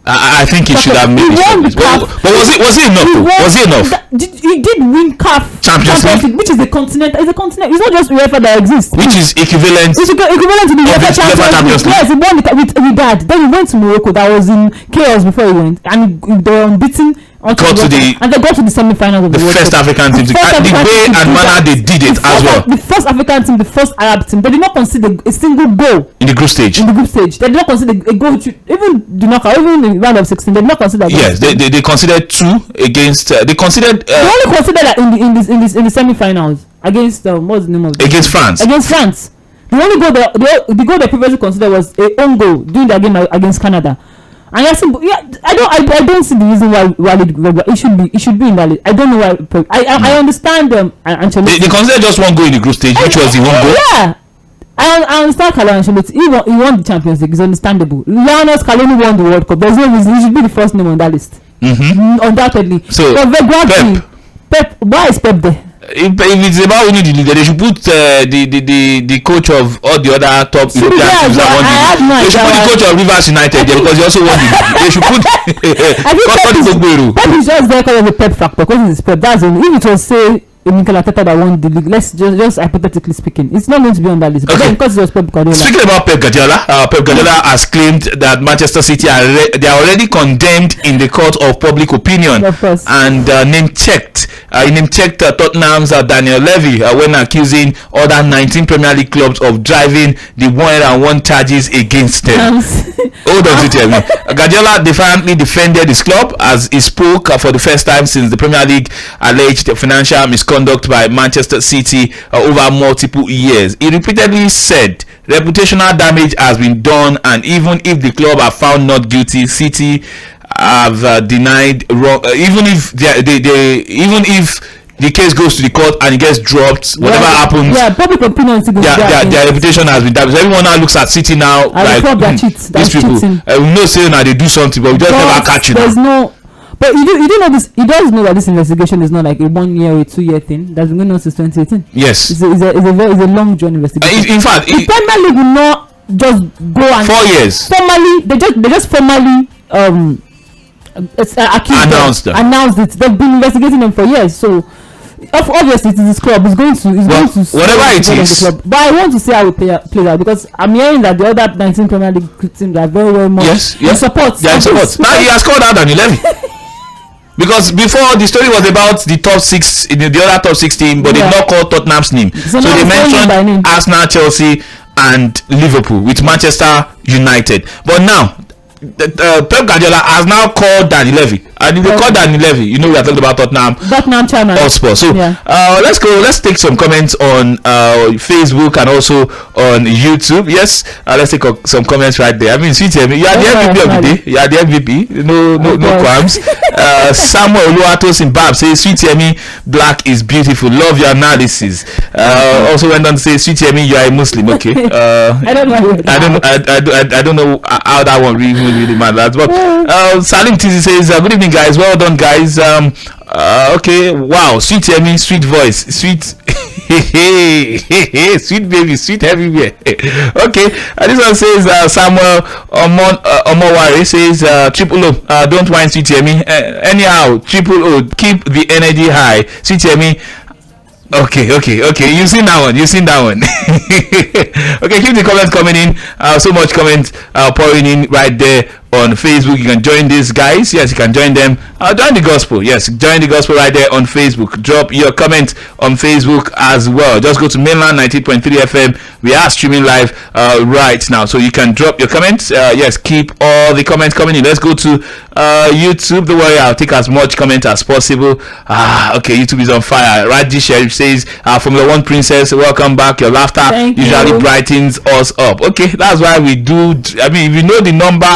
I think he should have made it. But was it enough? Was it enough? He did win CAF Champions League, which is a continent. It's a continent. It's not just UEFA that exists. Which is equivalent. It's equivalent to the UEFA Champions League. Yes, he won it with that. Then he went to Morocco. That was in chaos before he went, and they were unbeaten. got to the and they got to the semi-finals of the World first Cup. African team. The way and manner they did it as well. The first African team, the first Arab team, they did not concede a single goal in the group stage. They did not concede a goal. Even the knockout, even in the round of 16, they did not consider. Yes, they considered 2 against. They considered. They only considered that in the semi-finals against what's the name of it? Against France. Against France. The only goal the goal they previously considered was a own goal during their game against Canada. And I think, I don't see the reason why it should be invalid. I don't know why. I understand them. They considered just 1 goal in the group stage, which was the 1 goal. Yeah, I understand Carlo Ancelotti. He won the Champions League. It's understandable. Lionel Scaloni won the World Cup. There's no reason he should be the first name on that list. Undoubtedly. So, Pep. Why is Pep there? If it's about winning the league, they should put the coach of all the other top European teams that won the league. They should put the coach of Rivers United there because he also won the league. They should put Pep is just there because of the Pep factor. Because it's Pep. That's only if it was say Mikel Arteta that won the league. Let's just hypothetically speaking, it's not going to be on that list. But then because it was Pep Guardiola. Speaking about Pep Guardiola has claimed that Manchester City they are already condemned in the court of public opinion. Of course. And name checked Tottenham's Daniel Levy when accusing other 19 Premier League clubs of driving the 101 charges against them. Hold on to tell me. Guardiola defiantly defended his club as he spoke for the first time since the Premier League alleged financial misconduct by Manchester City over multiple years. He repeatedly said reputational damage has been done, and even if the club are found not guilty, City have denied wrong. Even if the case goes to the court and it gets dropped, whatever happens, public opinion their reputation has been damaged. Everyone now looks at City now like these people. We know say now they do something, but we just never catch it. There's no. But you do know this. He does know that this investigation is not like a 1 year or 2 year thing. That's been going on since 2018. Yes, it's a long journey investigation. In fact, the Premier League will not just go and 4 years. Formally, they just formally announced it. They've been investigating them for years. So obviously, it is this club. It's going to whatever it is. The club. But I want to see how it plays out because I'm hearing that the other 19 Premier League teams are very much in support. They are in support. Now he has scored out an 11. Because before the story was about the top 6 in the other top 6 team, but they did not call Tottenham's name. So they mentioned Arsenal, Chelsea, and Liverpool with Manchester United. But now Pep Guardiola has now called Daniel Levy, and if they call Daniel Levy, you know we are talking about Tottenham chairman Hotspur. So let's take some comments on Facebook and also on YouTube. Yes, let's take some comments right there. I mean, sweet, you are the MVP of the day. You are the MVP. No qualms. Samuel Oluwatosin Bab says sweet Yemi black is beautiful. Love your analysis. Also went on to say sweet Yemi, you are a Muslim. Okay. I don't know how that one really matters. But Salim Tizi says good evening guys, well done guys. Okay, wow, sweet Yemi, sweet voice, sweet sweet baby, sweet everywhere. Okay, this one says Samuel Omowari says triple O, don't whine sweet Yemi. Anyhow, triple O, keep the energy high, sweet Yemi. Okay. You've seen that one. Okay, keep the comments coming in. So much comments pouring in right there on Facebook. You can join these guys. Yes, you can join them. Join the gospel. Yes, join the gospel right there on Facebook. Drop your comment on Facebook as well. Just go to mainland 90.3 FM. We are streaming live right now, so you can drop your comments. Yes, keep all the comments coming in. Let's go to YouTube. Don't worry, I'll take as much comment as possible. Okay, YouTube is on fire. Raji Sharif says from the One Princess, welcome back. Your laughter usually brightens us up. Okay, that's why we do. I mean, if you know the number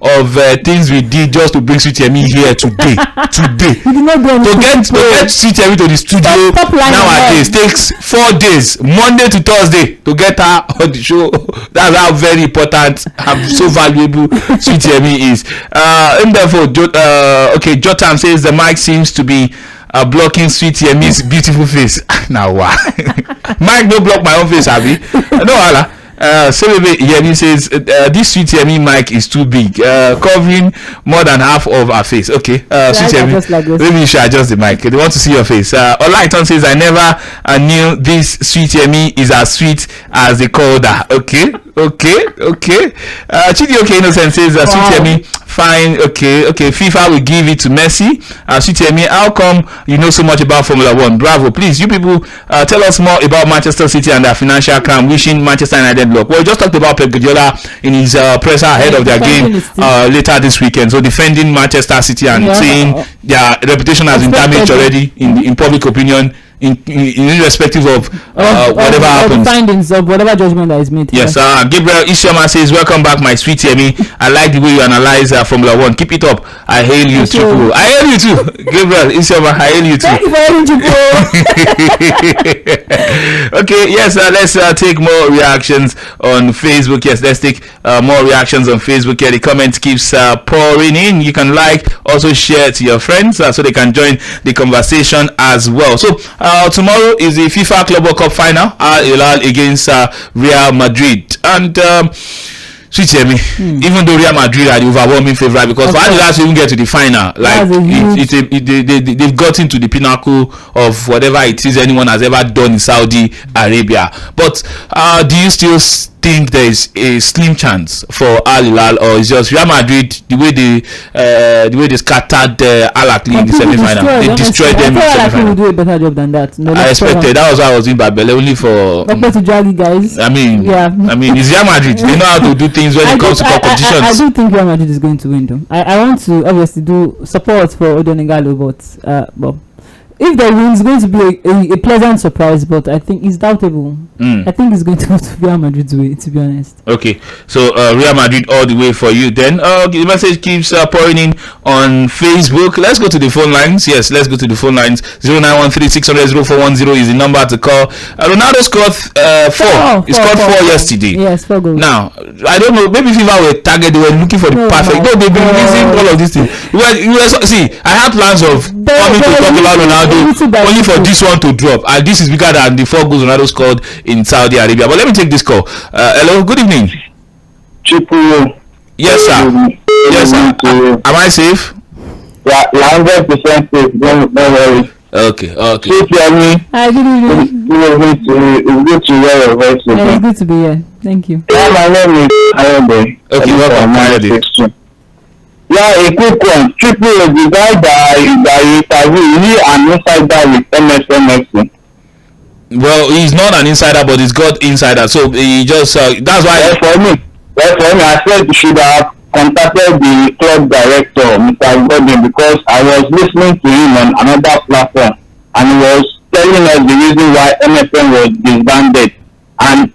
of things we did just to bring Sweet Yemi here today. To get Sweet Yemi to the studio nowadays takes 4 days, Monday to Thursday, to get her on the show. That's how very important and so valuable Sweet Yemi is. And therefore, Jotam says the mic seems to be blocking Sweet Yemi's beautiful face. Now why? Mike, don't block my own face, Abby. No, Allah. Yemi says this Sweet Yemi mic is too big, covering more than half of her face. Okay, Sweet Yemi, maybe you should adjust the mic. They want to see your face. Olaiton says I never knew this Sweet Yemi is as sweet as they called her. Okay. Chidi Okay Innocent says Sweet Yemi Fine. Okay. FIFA will give it to Messi. Sweetie, how come you know so much about Formula One? Bravo. Please, you people, tell us more about Manchester City and their financial crime. Wishing Manchester United luck. Well, we just talked about Pep Guardiola in his presser ahead of their game later this weekend. So defending Manchester City and saying their reputation has been damaged already in public opinion. In irrespective of whatever happens, the findings of whatever judgment that is made. Yes, Gabriel Isioma says, "Welcome back, my sweet Yemi. I like the way you analyze Formula One. Keep it up. I hail you, Triple. I hail you too, Gabriel Isioma. I hail you too. Thank you for hailing Triple. Okay, yes, let's take more reactions on Facebook. Yes, let's take more reactions on Facebook. Here, the comment keeps pouring in. You can also share to your friends so they can join the conversation as well. So. Tomorrow is the FIFA Club World Cup final, Al Hilal against Real Madrid, and sweet Jimmy, even though Real Madrid are the overwhelming favorite, because for Al Hilal to even get to the final, they've gotten to the pinnacle of whatever it is anyone has ever done in Saudi Arabia. But do you still think there is a slim chance for Al Hilal, or is just Real Madrid the way they scattered Al Ahly in the semi-final? They destroyed them in the semi-final. Will do a better job than that. No, I expected. That was why I was in Babel only for. To Draghi, guys. I mean, it's Real Madrid. They know how to do things when it comes to competitions. I do think Real Madrid is going to win, though. I want to obviously do support for Odion Ighalo, but if they win, it's going to be a pleasant surprise, but I think it's doubtable. I think it's going to go to Real Madrid's way, to be honest. Okay, so Real Madrid all the way for you then. The message keeps pouring in on Facebook. Let's go to the phone lines. Yes, let's go to the phone lines. 0913-600-0410 is the number to call. Ronaldo scored 4. He scored 4 yesterday. Yes, 4 goals. Now, I don't know, maybe FIFA were targeted, they were looking for the perfect. No, they've been releasing all of these things. See, I had plans of coming to talk about Ronaldo only for this one to drop, and this is bigger than the 4 goals Ronaldo scored in Saudi Arabia. But let me take this call. Hello, good evening. Triple. Yes, sir. Yes, sir. Am I safe? Yeah, 100% safe. Don't worry. Okay. Hi, good evening. It's good to hear your voice. It's good to be here. Thank you. Yeah, my name is Ayode. Okay, welcome, Ayode. Yeah, a quick one. Triple is the guy that interviewed me an insider with MSNFC. Well, he's not an insider, but he's got insider. So he just that's why. For me, I said you should have contacted the club director, Mr. Godwin, because I was listening to him on another platform, and he was telling us the reason why MSN was disbanded. And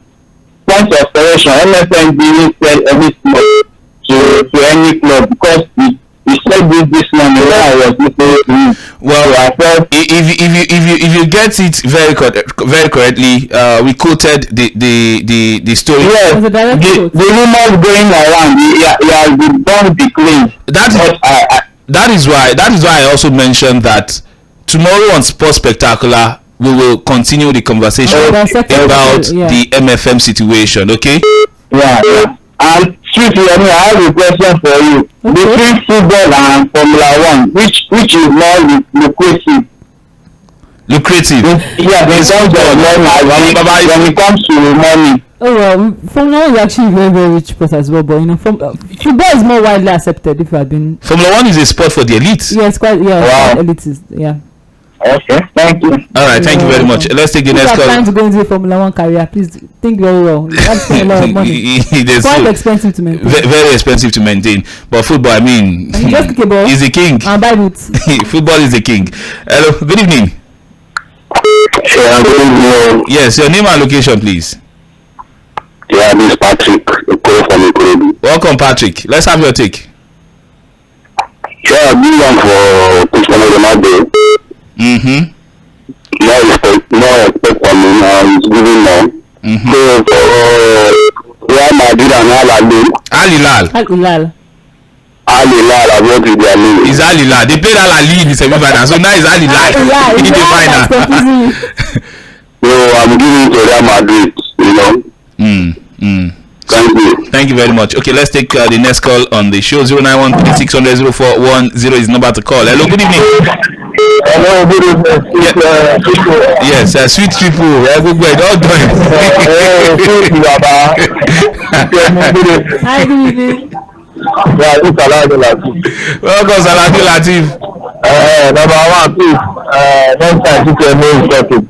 point of correction, MSN didn't sell anything to any club, because he said this morning when I was listening to him. Well, I felt if you get it very correctly, we quoted the story. Yes, the rumors going around. He has done the claim. That is why I also mentioned that tomorrow on Sports Spectacular we will continue the conversation about the MFM situation. Okay? Yeah. And Sweetie, I have a question for you. Between football and Formula One, which is more lucrative? Yeah, in terms of money, when it comes to money. Oh well, Formula One is actually very, very rich sport as well, but football is more widely accepted. If you have been. Formula One is a sport for the elites. Yes, quite. Yeah, wow. Elitist. Yeah. Okay, thank you. All right, thank you very much. Let's take the next call. If you are trying to go into a Formula One career, please think very well. You have to spend a lot of money. It's quite expensive to maintain. Very expensive to maintain. But football, I mean, just kick a ball. Is the king. And buy boots. Football is the king. Hello, good evening. Yeah, good evening. Yes, your name and location, please. Yeah, this is Patrick. Welcome, Patrick. Let's have your take. Yeah, this one for Cristiano Ronaldo. More respect from him now. He's giving more. So for Real Madrid and Al Hilal. Al Hilal, I wrote with their name. It's Al Hilal. They played Al Ahly in the semi-final, so now it's Al Hilal in the final. So I'm giving to Real Madrid, Thank you very much. Okay, let's take the next call on the show. 091-600-0410 is the number to call. Hello, good evening. Hello, good evening. Yes, sweet Triple. Good boy, all done. Hi, good evening. Yeah, this Salami Latif. Welcome, Salami Latif. Number one, please. Next time, you can make something.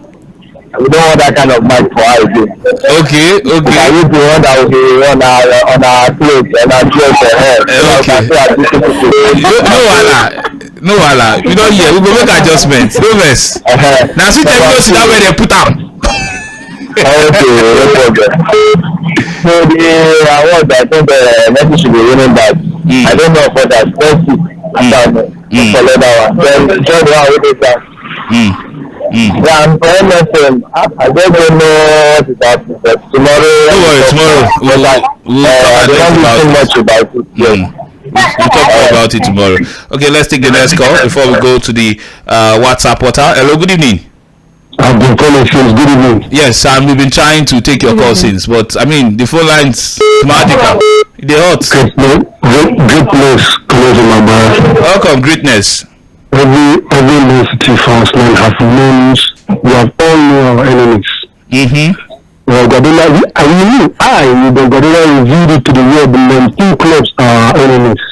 We don't want that kind of match for us again. Okay. I need the one that will be on our plate and our dress ahead. Okay. No wala. We don't hear. We go make adjustments. No mess. Now see them go sit down where they put am. Okay, no problem. So the award, I think Messi should be winning that. I don't know for that. Let's see. For another one. Then John one with that. Yeah, I'm playing nothing. I don't know what is happening. But tomorrow. Don't worry, tomorrow we'll talk much about it. We'll talk more about it tomorrow. Okay, let's take the next call before we go to the WhatsApp portal. Hello, good evening. I've been calling since. Good evening. Yes, we've been trying to take your call since, but I mean the phone lines magical. They hot. Greatness close in my mind. Welcome, greatness. Every Man City fans now have names. We have all know our enemies. Guardiola, Guardiola revealed it to the world. The 19 clubs are our enemies.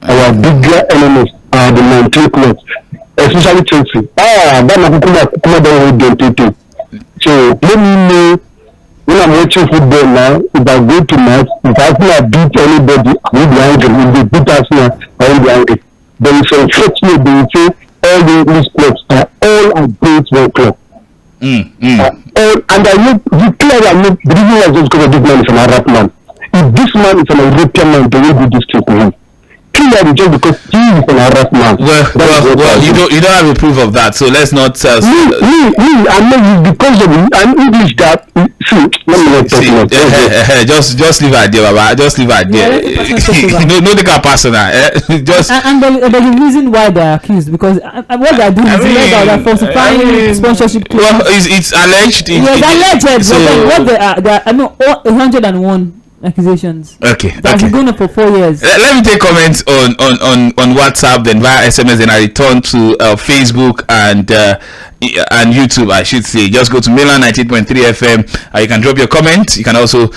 Our bigger enemies are the 19 clubs, especially Chelsea. Kuma don't hold them to. So let me know when I'm watching football now. If I go to match, if Arsenal beat anybody, I will be angry. If they beat Arsenal, I will be angry. But it's unfortunate they say all the English clubs are all against one club. And I know, declare I know, the reason why I just because this man is an Arab man. If this man is an European man, they will do this thing to him. Clearly, just because he is an Arab man. Well, you don't have a proof of that, so let's not. I know because of an English that. Just leave it there, Baba. Just leave it there. No, they can personal. Just. And there's a reason why they're accused because what they're doing is illegal. They're falsifying sponsorship claims. Well, it's alleged. Yes, alleged. So, what they are, I mean, 101 accusations. Okay. That's been going on for 4 years. Let me take comments on WhatsApp, then via SMS, then I return to Facebook and YouTube, I should say. Just go to Milan 98.3 FM. You can drop your comment. You can also,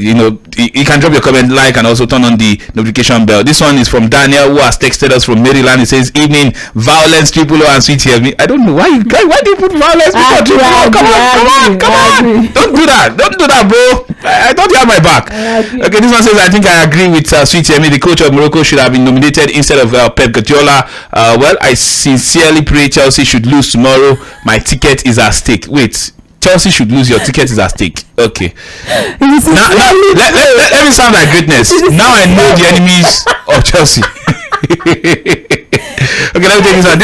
you can drop your comment, like, and also turn on the notification bell. This one is from Daniel, who has texted us from Maryland. He says, "Evening, violence, triple O, and sweet hear me." I don't know why do you put violence before triple O? Come on! Don't do that, bro. I thought you had my back. Okay, this one says, "I think I agree with Sweet Yemi. The coach of Morocco should have been nominated instead of Pep Guardiola. Well, I sincerely pray Chelsea should lose tomorrow. My ticket is at stake." Wait, Chelsea should lose, your ticket is at stake. Okay. Now let me sound like greatness. Now I know the enemies of Chelsea. Okay, let me take this one.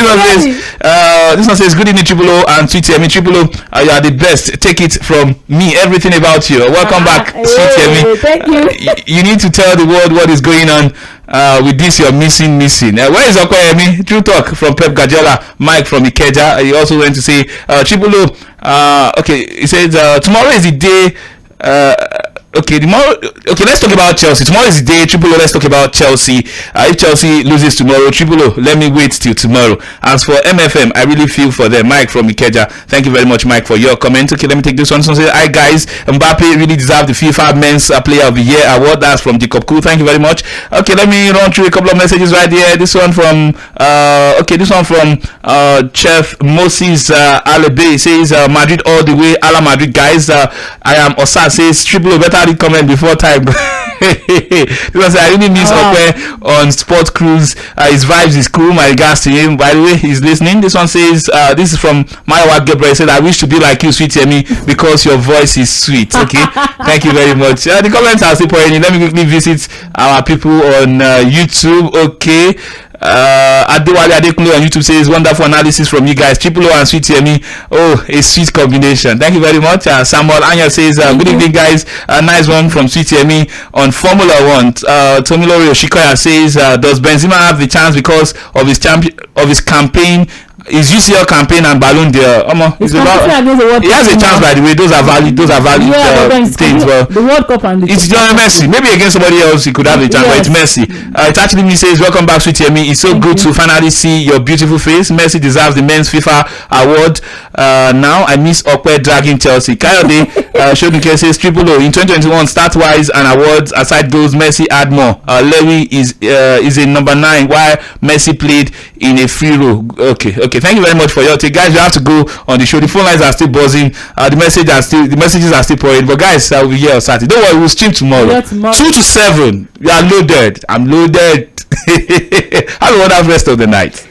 This one says, "Good evening, Triple O and Sweet Yemi. Triple O, you are the best. Take it from me, everything about you. Welcome back, Sweet Yemi. Thank you. You need to tell the world what is going on with this. You're missing. Where is Okoyemi? True talk from Pep Guardiola. Mike from Ikeja. He also went to say, Triple O. Okay, he says tomorrow is the day. Okay, let's talk about Chelsea. Tomorrow is the day. Triple O, let's talk about Chelsea. If Chelsea loses tomorrow, Triple O, let me wait till tomorrow. As for MFM, I really feel for them. Mike from Ikeja. Thank you very much, Mike, for your comment. Okay, let me take this one. So say, "Hi guys, Mbappe really deserved the FIFA Men's Player of the Year award." That's from Jacob Cool. Thank you very much. Okay, let me run through a couple of messages right here. This one from Chef Moses Alebe says, "Madrid all the way, Ala Madrid guys." I am Osa says, "Triple O, better read comment before time." Because I really miss Ope on Sport Cruise. His vibes is cool. My regards to him. By the way, he's listening. This one says, this is from Maiwa Gabriel. He said, "I wish to be like you, Sweet Yemi, because your voice is sweet." Okay, thank you very much. The comments are still pouring in. Let me quickly visit our people on YouTube. Okay. Adewale Adekunle on YouTube says, "Wonderful analysis from you guys. Triple O and Sweet Yemi. Oh, a sweet combination." Thank you very much. Samuel Anya says, "Good evening, guys. Nice one from Sweet Yemi on Formula One." Tomilori Oshikoya says, "Does Benzema have the chance because of his campaign his UCL campaign and Ballon d'Or. He has a chance, by the way. Those are valid things. Well, the World Cup and it's Lionel Messi. Maybe against somebody else he could have a chance, but it's Messi. It actually me says, welcome back, Sweet Yemi. It's so good to finally see your beautiful face. Messi deserves the men's FIFA award. Now I miss Okwe dragging Chelsea. Kayode Shodunke says triple O in 2021 start wise and awards aside goals. Messi add more. Lewy is in number 9 while Messi played in a free row. Okay. Thank you very much for your take, guys. You have to go on the show. The phone lines are still buzzing. The messages are still pouring. But guys, I will be here on Saturday. Don't worry, we'll stream tomorrow. 2 to 7. You are loaded. I'm loaded. Have a wonderful rest of the night.